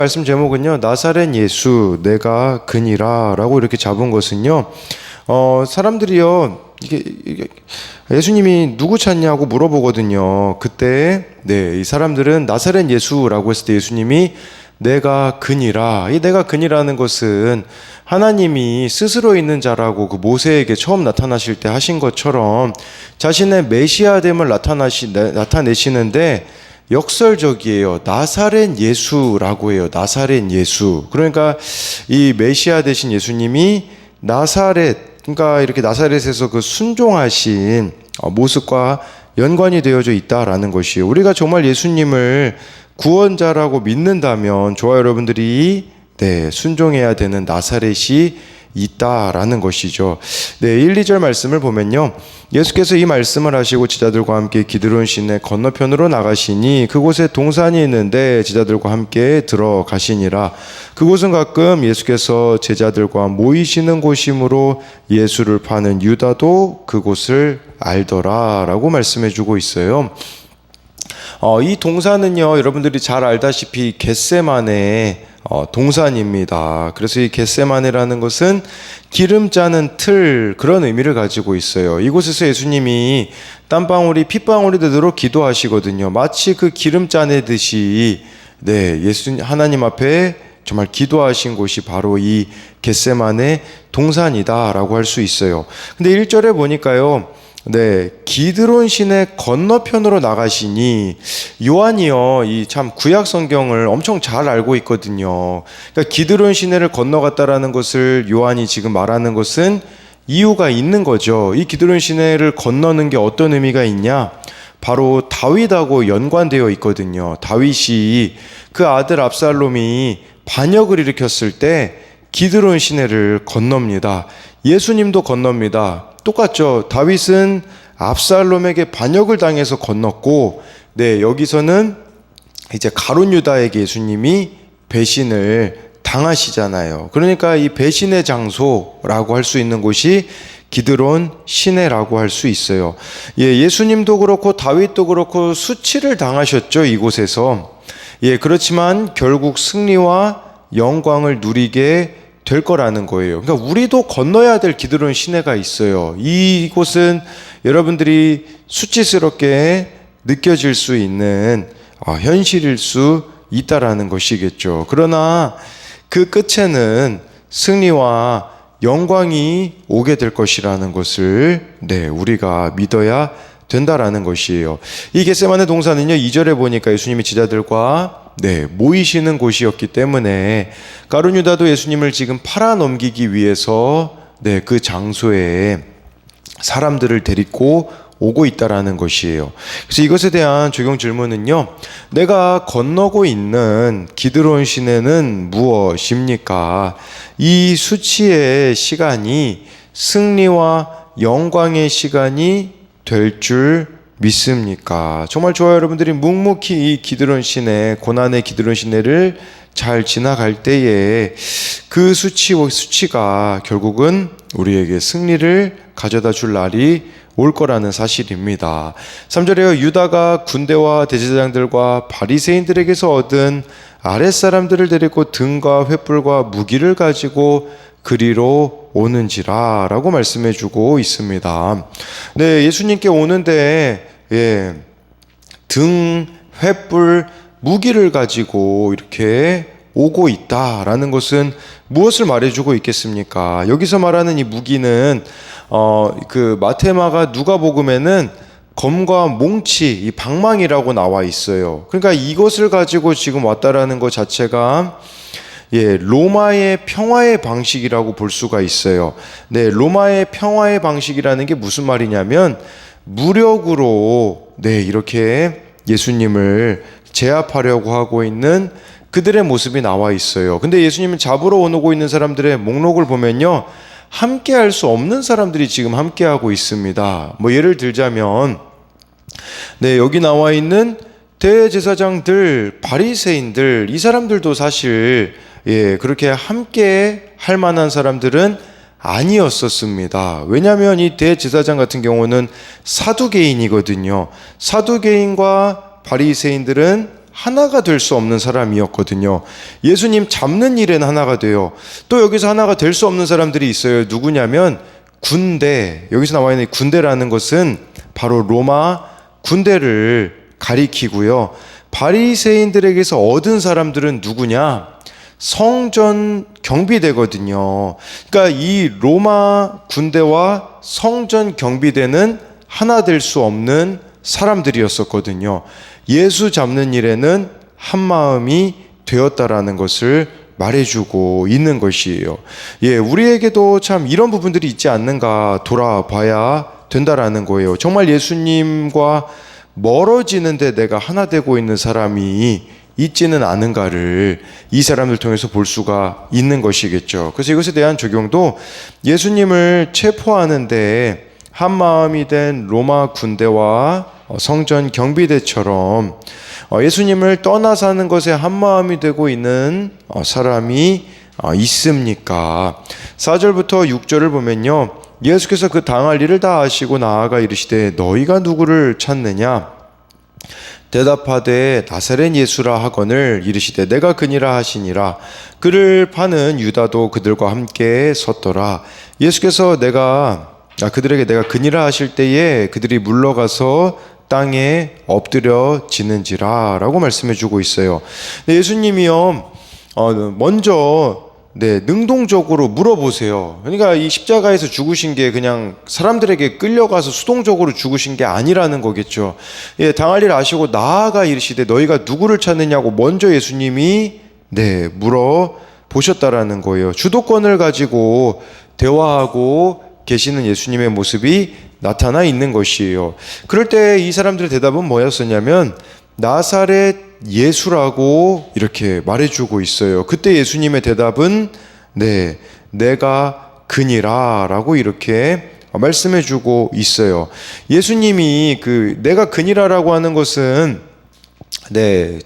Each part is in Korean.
말씀 제목은요, 나사렛 예수 내가 그니라 라고 이렇게 잡은 것은요, 사람들이요, 이게 예수님이 누구 찾냐고 물어보거든요. 그때 이 사람들은 나사렛 예수라고 했을 때 예수님이 내가 그니라, 이 내가 그니라는 것은 하나님이 스스로 있는 자라고 그 모세에게 처음 나타나실 때 하신 것처럼 자신의 메시아됨을 나타내시는데 역설적이에요. 나사렛 예수라고 해요. 나사렛 예수. 그러니까 이 메시아 되신 예수님이 나사렛, 그러니까 이렇게 나사렛에서 그 순종하신 모습과 연관이 되어져 있다라는 것이에요. 우리가 정말 예수님을 구원자라고 믿는다면 저와 여러분들이 순종해야 되는 나사렛이 있다라는 것이죠. 1, 2절 말씀을 보면요. 예수께서 이 말씀을 하시고 제자들과 함께 기드론 시내 건너편으로 나가시니 그곳에 동산이 있는데 제자들과 함께 들어가시니라. 그곳은 가끔 예수께서 제자들과 모이시는 곳이므로 예수를 파는 유다도 그곳을 알더라 라고 말씀해 주고 있어요. 이 동산은요, 여러분들이 잘 알다시피 겟세마네 동산입니다. 그래서 이 겟세마네라는 것은 기름 짜는 틀, 그런 의미를 가지고 있어요. 이곳에서 예수님이 땀방울이 핏방울이 되도록 기도하시거든요. 마치 그 기름 짜내듯이 하나님 앞에 정말 기도하신 곳이 바로 이 겟세마네 동산이다라고 할 수 있어요. 근데 1절에 보니까요, 기드론 시내 건너편으로 나가시니, 요한이요, 이 참 구약 성경을 엄청 잘 알고 있거든요. 그러니까 기드론 시내를 건너갔다라는 것을 요한이 지금 말하는 것은 이유가 있는 거죠. 이 기드론 시내를 건너는 게 어떤 의미가 있냐? 바로 다윗하고 연관되어 있거든요. 다윗이 그 아들 압살롬이 반역을 일으켰을 때 기드론 시내를 건넙니다. 예수님도 건넙니다. 똑같죠. 다윗은 압살롬에게 반역을 당해서 건넜고, 여기서는 이제 가룟 유다에게 예수님이 배신을 당하시잖아요. 그러니까 이 배신의 장소라고 할 수 있는 곳이 기드론 시내라고 할 수 있어요. 예수님도 그렇고 다윗도 그렇고 수치를 당하셨죠, 이곳에서. 그렇지만 결국 승리와 영광을 누리게 될 거라는 거예요. 그러니까 우리도 건너야 될 기드론 시내가 있어요. 이곳은 여러분들이 수치스럽게 느껴질 수 있는 현실일 수 있다라는 것이겠죠. 그러나 그 끝에는 승리와 영광이 오게 될 것이라는 것을 우리가 믿어야 된다라는 것이에요. 이 겟세마네 동산은요, 2절에 보니까 예수님이 제자들과 모이시는 곳이었기 때문에 가룟 유다도 예수님을 지금 팔아넘기기 위해서 그 장소에 사람들을 데리고 오고 있다라는 것이에요. 그래서 이것에 대한 적용 질문은요, 내가 건너고 있는 기드론 시내는 무엇입니까? 이 수치의 시간이 승리와 영광의 시간이 될 줄 믿습니까? 정말 저와 여러분들이 묵묵히 이 기드론 시내, 고난의 기드론 시내를 잘 지나갈 때에 그 수치가 결국은 우리에게 승리를 가져다 줄 날이 올 거라는 사실입니다. 3절에요. 유다가 군대와 대제사장들과 바리새인들에게서 얻은 아랫사람들을 데리고 등과 횃불과 무기를 가지고 그리로 오는지라 라고 말씀해 주고 있습니다. 예수님께 오는데 등, 횃불, 무기를 가지고 이렇게 오고 있다라는 것은 무엇을 말해주고 있겠습니까? 여기서 말하는 이 무기는 그 마테마가 누가복음에는 검과 몽치, 이 방망이라고 나와 있어요. 그러니까 이것을 가지고 지금 왔다라는 것 자체가 로마의 평화의 방식이라고 볼 수가 있어요. 로마의 평화의 방식이라는 게 무슨 말이냐면 무력으로 이렇게 예수님을 제압하려고 하고 있는 그들의 모습이 나와 있어요. 근데 예수님을 잡으러 오고 있는 사람들의 목록을 보면요, 함께 할 수 없는 사람들이 지금 함께 하고 있습니다. 예를 들자면 여기 나와 있는 대제사장들, 바리새인들, 이 사람들도 사실 그렇게 함께 할 만한 사람들은 아니었었습니다. 왜냐하면 이 대제사장 같은 경우는 사두개인이거든요. 사두개인과 바리새인들은 하나가 될 수 없는 사람이었거든요. 예수님 잡는 일에는 하나가 돼요. 또 여기서 하나가 될 수 없는 사람들이 있어요. 누구냐면 군대. 여기서 나와 있는 군대라는 것은 바로 로마 군대를 가리키고요. 바리새인들에게서 얻은 사람들은 누구냐? 성전 경비대거든요. 그러니까 이 로마 군대와 성전 경비대는 하나 될 수 없는 사람들이었었거든요. 예수 잡는 일에는 한 마음이 되었다라는 것을 말해주고 있는 것이에요. 우리에게도 참 이런 부분들이 있지 않는가 돌아봐야 된다라는 거예요. 정말 예수님과 멀어지는데 내가 하나 되고 있는 사람이 있지는 않은가를 이 사람들 통해서 볼 수가 있는 것이겠죠. 그래서 이것에 대한 적용도 예수님을 체포하는데 한 마음이 된 로마 군대와 성전 경비대처럼 예수님을 떠나 사는 것에 한 마음이 되고 있는 사람이 있습니까? 4절부터 6절을 보면요, 예수께서 그 당할 일을 다 아시고 나아가 이르시되 너희가 누구를 찾느냐? 대답하되 나사렛 예수라 하거늘 이르시되 내가 그니라 하시니라. 그를 파는 유다도 그들과 함께 섰더라. 예수께서 그들에게 내가 그니라 하실 때에 그들이 물러가서 땅에 엎드려지는지라 라고 말씀해 주고 있어요. 예수님이요 먼저 능동적으로 물어보세요. 그러니까 이 십자가에서 죽으신 게 그냥 사람들에게 끌려가서 수동적으로 죽으신 게 아니라는 거겠죠. 당할 일 아시고 나아가 이르시되 너희가 누구를 찾느냐고 먼저 예수님이 물어보셨다라는 거예요. 주도권을 가지고 대화하고 계시는 예수님의 모습이 나타나 있는 것이에요. 그럴 때 이 사람들의 대답은 뭐였었냐면 나사렛 예수라고 이렇게 말해주고 있어요. 그때 예수님의 대답은 내가 그니라 라고 이렇게 말씀해주고 있어요. 예수님이 내가 그니라라고 하는 것은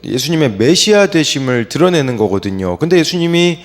예수님의 메시아 되심을 드러내는 거거든요. 근데 예수님이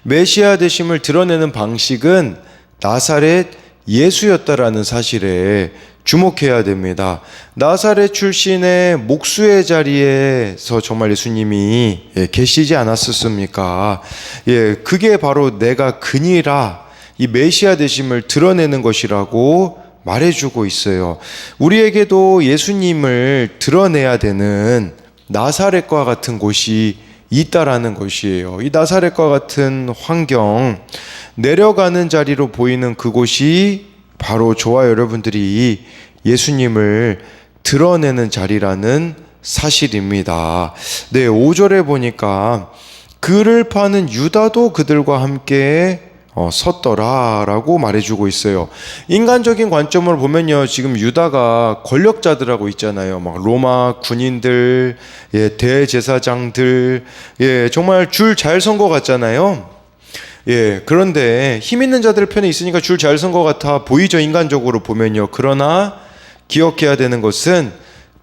메시아 되심을 드러내는 방식은 나사렛 예수였다라는 사실에 주목해야 됩니다. 나사렛 출신의 목수의 자리에서 정말 예수님이 계시지 않았었습니까? 그게 바로 내가 그니라, 이 메시아 되심을 드러내는 것이라고 말해주고 있어요. 우리에게도 예수님을 드러내야 되는 나사렛과 같은 곳이 있다라는 것이에요. 이 나사렛과 같은 환경, 내려가는 자리로 보이는 그곳이 바로 저와 여러분들이 예수님을 드러내는 자리라는 사실입니다. 5절에 보니까 그를 파는 유다도 그들과 함께 섰더라 라고 말해주고 있어요. 인간적인 관점으로 보면요, 지금 유다가 권력자들하고 있잖아요. 막 로마 군인들, 대제사장들, 정말 줄 잘 선 것 같잖아요. 그런데 힘 있는 자들 편에 있으니까 줄 잘 선 것 같아 보이죠, 인간적으로 보면요. 그러나 기억해야 되는 것은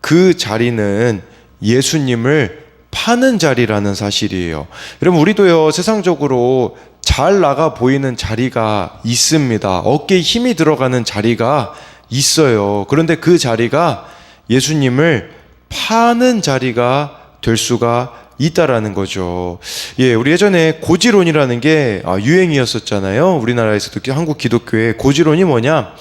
그 자리는 예수님을 파는 자리라는 사실이에요. 여러분, 우리도요, 세상적으로 잘 나가 보이는 자리가 있습니다. 어깨에 힘이 들어가는 자리가 있어요. 그런데 그 자리가 예수님을 파는 자리가 될 수가 있다라는 거죠. 우리 예전에 고지론이라는 게 유행이었었잖아요. 우리나라에서도 한국 기독교의 고지론이 뭐냐?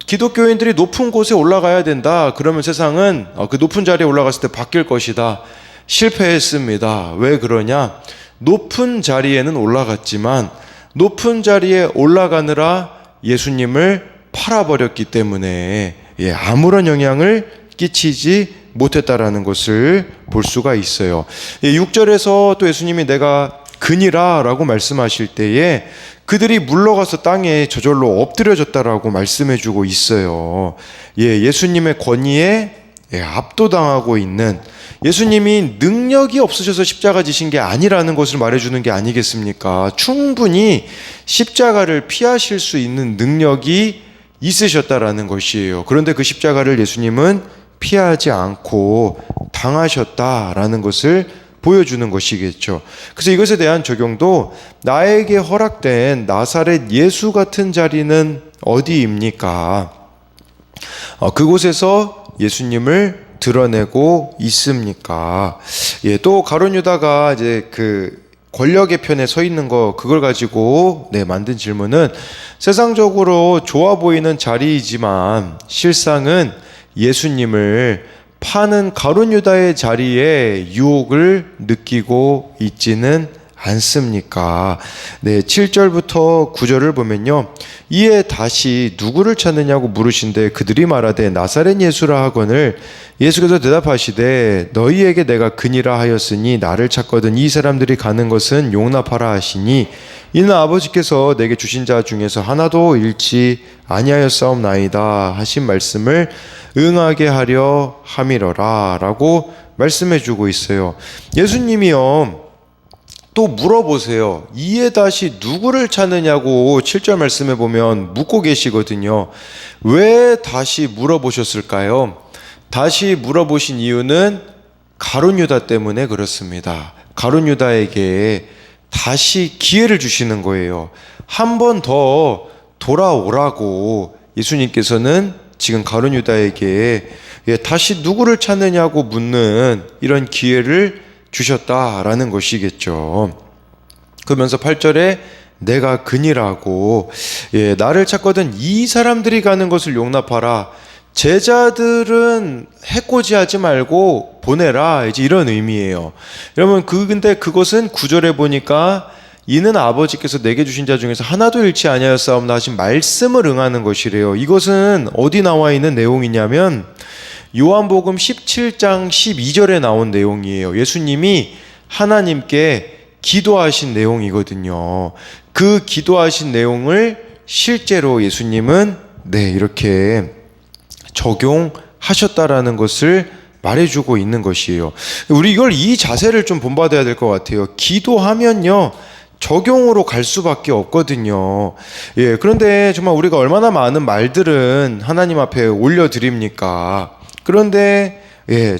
기독교인들이 높은 곳에 올라가야 된다. 그러면 세상은 그 높은 자리에 올라갔을 때 바뀔 것이다. 실패했습니다. 왜 그러냐? 높은 자리에는 올라갔지만 높은 자리에 올라가느라 예수님을 팔아버렸기 때문에 아무런 영향을 끼치지 못했다라는 것을 볼 수가 있어요. 6절에서 또 예수님이 내가 그니라 라고 말씀하실 때에 그들이 물러가서 땅에 저절로 엎드려졌다라고 말씀해주고 있어요. 예수님의 권위에 압도당하고 있는, 예수님이 능력이 없으셔서 십자가 지신 게 아니라는 것을 말해주는 게 아니겠습니까? 충분히 십자가를 피하실 수 있는 능력이 있으셨다라는 것이에요. 그런데 그 십자가를 예수님은 피하지 않고 당하셨다라는 것을 보여주는 것이겠죠. 그래서 이것에 대한 적용도 나에게 허락된 나사렛 예수 같은 자리는 어디입니까? 그곳에서 예수님을 드러내고 있습니까? 예, 또 가룟 유다가 이제 그 권력의 편에 서 있는 거 그걸 가지고 만든 질문은 세상적으로 좋아 보이는 자리이지만 실상은 예수님을 파는 가룟 유다의 자리에 유혹을 느끼고 있지는 않습니까? 7절부터 9절을 보면요. 이에 다시 누구를 찾느냐고 물으신데 그들이 말하되 나사렛 예수라 하거늘 예수께서 대답하시되 너희에게 내가 그니라 하였으니 나를 찾거든 이 사람들이 가는 것은 용납하라 하시니 이는 아버지께서 내게 주신 자 중에서 하나도 잃지 아니하였사옵나이다 하신 말씀을 응하게 하려 함이러라 라고 말씀해 주고 있어요. 예수님이요 또 물어보세요. 이에 다시 누구를 찾느냐고 7절 말씀에 보면 묻고 계시거든요. 왜 다시 물어보셨을까요? 다시 물어보신 이유는 가룟 유다 때문에 그렇습니다. 가룟 유다에게 다시 기회를 주시는 거예요. 한 번 더 돌아오라고 예수님께서는 지금 가룟 유다에게 다시 누구를 찾느냐고 묻는 이런 기회를 주셨다라는 것이겠죠. 그러면서 8절에 내가 그니라고 나를 찾거든 이 사람들이 가는 것을 용납하라. 제자들은 해코지하지 말고 보내라. 이제 이런 의미예요. 여러분 근데 그것은 9절에 보니까 이는 아버지께서 내게 주신 자 중에서 하나도 잃지 아니하였사옵나 하신 말씀을 응하는 것이래요. 이것은 어디 나와 있는 내용이냐면 요한복음 17장 12절에 나온 내용이에요. 예수님이 하나님께 기도하신 내용이거든요. 그 기도하신 내용을 실제로 예수님은 이렇게 적용하셨다라는 것을 말해주고 있는 것이에요. 우리 이 자세를 좀 본받아야 될 것 같아요. 기도하면요 적용으로 갈 수밖에 없거든요. 그런데 정말 우리가 얼마나 많은 말들은 하나님 앞에 올려드립니까? 그런데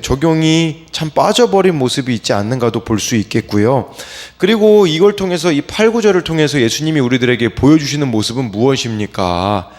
적용이 참 빠져버린 모습이 있지 않는가도 볼 수 있겠고요. 그리고 이걸 통해서 이 8, 9절을 통해서 예수님이 우리들에게 보여주시는 모습은 무엇입니까?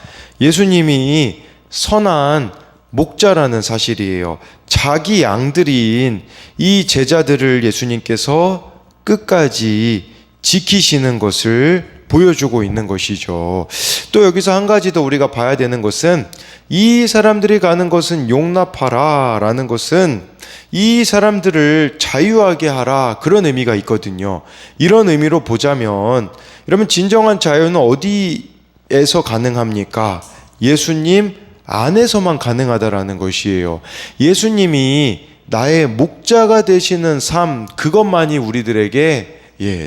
예수님이 선한 목자라는 사실이에요. 자기 양들인 이 제자들을 예수님께서 끝까지 지키시는 것을 보여주고 있는 것이죠. 또 여기서 한 가지 더 우리가 봐야 되는 것은 이 사람들이 가는 것은 용납하라 라는 것은 이 사람들을 자유하게 하라 그런 의미가 있거든요. 이런 의미로 보자면 여러분 진정한 자유는 어디에서 가능합니까? 예수님 안에서만 가능하다라는 것이에요. 예수님이 나의 목자가 되시는 삶 그것만이 우리들에게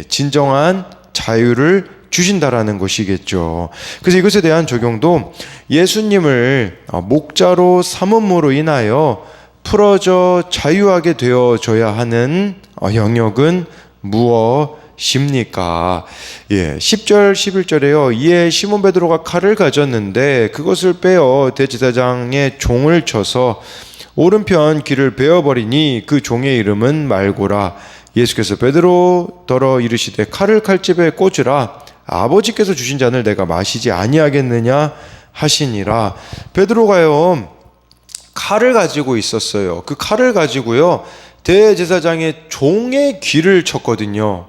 진정한 자유를 주신다라는 것이겠죠. 그래서 이것에 대한 적용도 예수님을 목자로 삼음으로 인하여 풀어져 자유하게 되어져야 하는 영역은 무엇입니까? 10절 11절에요. 이에 시몬 베드로가 칼을 가졌는데 그것을 빼어 대제사장의 종을 쳐서 오른편 귀를 베어버리니 그 종의 이름은 말고라. 예수께서 베드로더러 이르시되 칼을 칼집에 꽂으라. 아버지께서 주신 잔을 내가 마시지 아니하겠느냐 하시니라. 베드로가요 칼을 가지고 있었어요. 그 칼을 가지고요 대제사장의 종의 귀를 쳤거든요.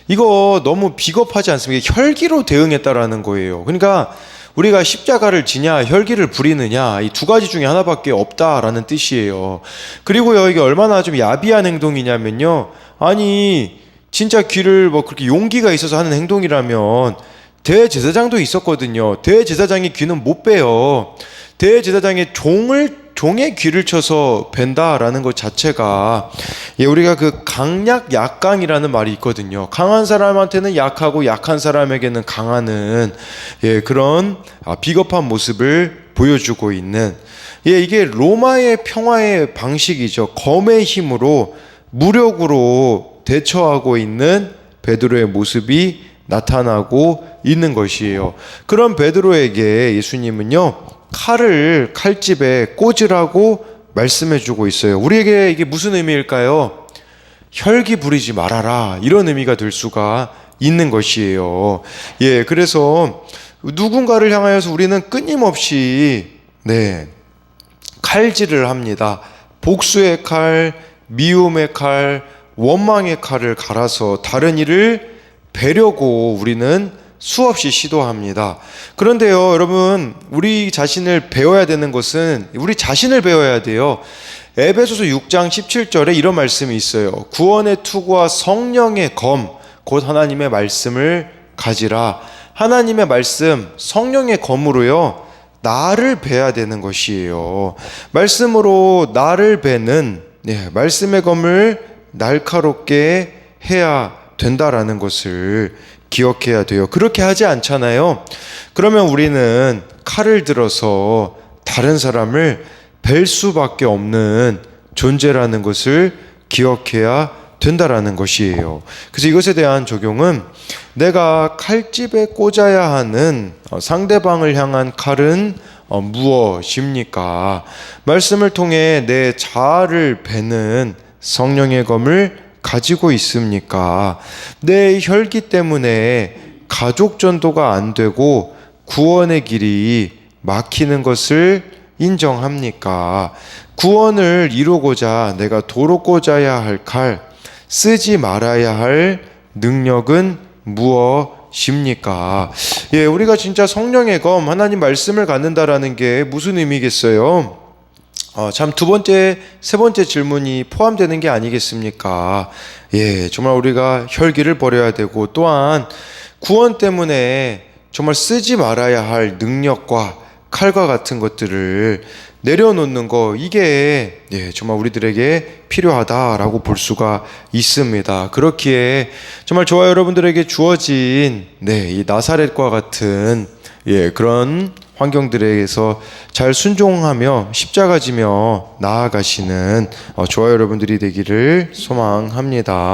이거 너무 비겁하지 않습니까? 혈기로 대응했다라는 거예요. 그러니까 우리가 십자가를 지냐 혈기를 부리느냐 이 두 가지 중에 하나밖에 없다라는 뜻이에요. 그리고요 이게 얼마나 좀 야비한 행동이냐면요, 아니 진짜 귀를 그렇게 용기가 있어서 하는 행동이라면 대제사장도 있었거든요. 대제사장의 귀는 못 빼요. 대제사장의 종의 귀를 쳐서 벤다라는 것 자체가 우리가 그 강약 약강이라는 말이 있거든요. 강한 사람한테는 약하고 약한 사람에게는 강하는 그런 비겁한 모습을 보여주고 있는 이게 로마의 평화의 방식이죠. 검의 힘으로 무력으로 대처하고 있는 베드로의 모습이 나타나고 있는 것이에요. 그런 베드로에게 예수님은요 칼을 칼집에 꽂으라고 말씀해주고 있어요. 우리에게 이게 무슨 의미일까요? 혈기 부리지 말아라 이런 의미가 될 수가 있는 것이에요. 그래서 누군가를 향하여서 우리는 끊임없이 칼질을 합니다. 복수의 칼, 미움의 칼, 원망의 칼을 갈아서 다른 일을 베려고 우리는 수없이 시도합니다. 그런데요, 여러분, 우리 자신을 배워야 되는 것은 우리 자신을 배워야 돼요. 에베소서 6장 17절에 이런 말씀이 있어요. 구원의 투구와 성령의 검, 곧 하나님의 말씀을 가지라. 하나님의 말씀, 성령의 검으로요, 나를 베야 되는 것이에요. 말씀으로 나를 베는, 말씀의 검을 날카롭게 해야 된다라는 것을 기억해야 돼요. 그렇게 하지 않잖아요. 그러면 우리는 칼을 들어서 다른 사람을 뵐 수밖에 없는 존재라는 것을 기억해야 된다라는 것이에요. 그래서 이것에 대한 적용은 내가 칼집에 꽂아야 하는 상대방을 향한 칼은 무엇입니까? 말씀을 통해 내 자아를 베는 성령의 검을 가지고 있습니까? 내 혈기 때문에 가족 전도가 안 되고 구원의 길이 막히는 것을 인정합니까? 구원을 이루고자 내가 도로 꽂아야 할 칼, 쓰지 말아야 할 능력은 무엇입니까? 우리가 진짜 성령의 검, 하나님 말씀을 갖는다라는 게 무슨 의미겠어요? 참 두 번째, 세 번째 질문이 포함되는 게 아니겠습니까? 정말 우리가 혈기를 버려야 되고 또한 구원 때문에 정말 쓰지 말아야 할 능력과 칼과 같은 것들을 내려놓는 거, 이게 정말 우리들에게 필요하다라고 볼 수가 있습니다. 그렇기에 정말 저와 여러분들에게 주어진 이 나사렛과 같은 그런 환경들에서 잘 순종하며 십자가 지며 나아가시는 저와 여러분들이 되기를 소망합니다.